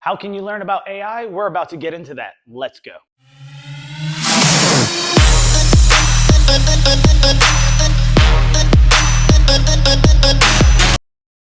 How can you learn about AI? We're about to get into that. Let's go.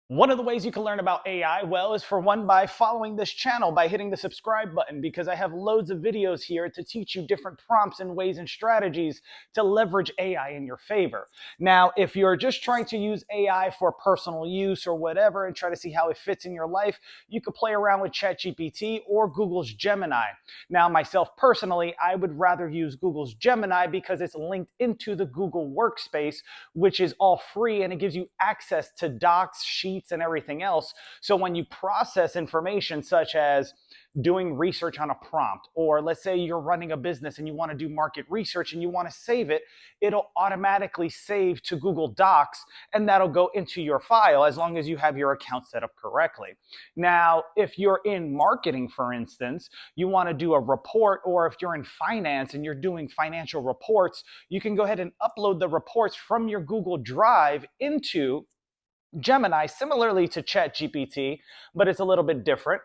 One of the ways you can learn about AI, well, is for one, by following this channel, by hitting the subscribe button, because I have loads of videos here to teach you different prompts and ways and strategies to leverage AI in your favor. Now, if you're just trying to use AI for personal use or whatever and try to see how it fits in your life, you could play around with ChatGPT or Google's Gemini. Now, myself personally, I would rather use Google's Gemini because it's linked into the Google Workspace, which is all free, and it gives you access to docs, sheets, and everything else. So when you process information such as doing research on a prompt, or let's say you're running a business and you want to do market research and you want to save it, it'll automatically save to Google Docs, and that'll go into your file as long as you have your account set up correctly. Now, if you're in marketing, for instance, you want to do a report, or if you're in finance and you're doing financial reports, you can go ahead and upload the reports from your Google Drive into Gemini, similarly to ChatGPT, but it's a little bit different.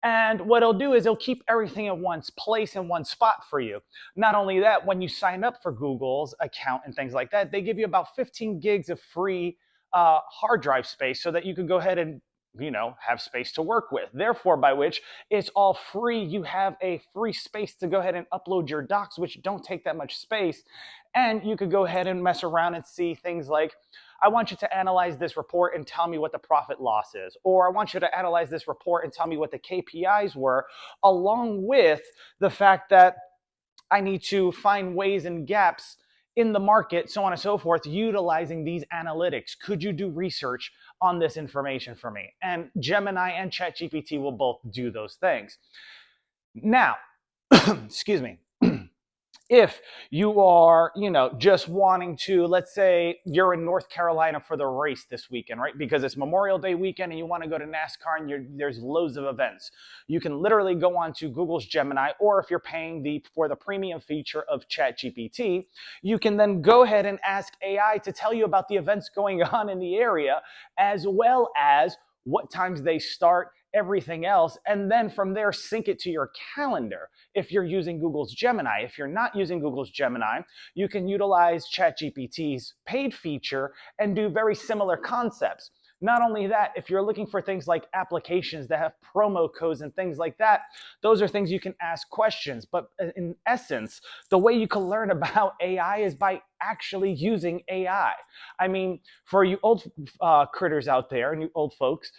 And what it'll do is it'll keep everything in one place, in one spot for you. Not only that, when you sign up for Google's account and things like that, they give you about 15 gigs of free hard drive space so that you can go ahead and have space to work with. Therefore, by which it's all free. You have a free space to go ahead and upload your docs, which don't take that much space. And you could go ahead and mess around and see things like, I want you to analyze this report and tell me what the profit loss is. Or I want you to analyze this report and tell me what the KPIs were, along with the fact that I need to find ways and gaps in the market, so on and so forth, utilizing these analytics. Could you do research on this information for me? And Gemini and ChatGPT will both do those things. Now, excuse me. If you are, just wanting to, let's say you're in North Carolina for the race this weekend, right? Because it's Memorial Day weekend and you want to go to NASCAR and there's loads of events. You can literally go on to Google's Gemini, or if you're paying for the premium feature of ChatGPT, you can then go ahead and ask AI to tell you about the events going on in the area, as well as what times they start, everything else, and then from there sync it to your calendar if you're using Google's Gemini. If you're not using Google's Gemini, you can utilize ChatGPT's paid feature and do very similar concepts. Not only that, if you're looking for things like applications that have promo codes and things like that, those are things you can ask questions. But in essence, the way you can learn about AI is by actually using AI. I mean, for you old critters out there and you old folks,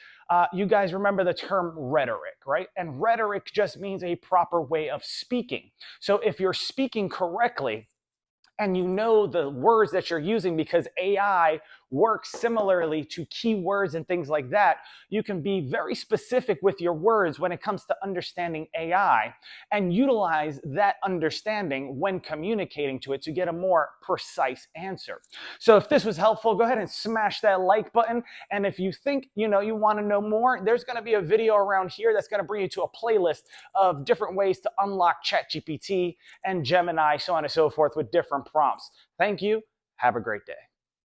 you guys remember the term rhetoric, right? And rhetoric just means a proper way of speaking. So if you're speaking correctly, and you know the words that you're using, because AI works similarly to keywords and things like that, you can be very specific with your words when it comes to understanding AI and utilize that understanding when communicating to it to get a more precise answer. So if this was helpful, go ahead and smash that like button. And if you think you want to know more, there's going to be a video around here that's going to bring you to a playlist of different ways to unlock ChatGPT and Gemini, so on and so forth, with different prompts. Thank you. Have a great day.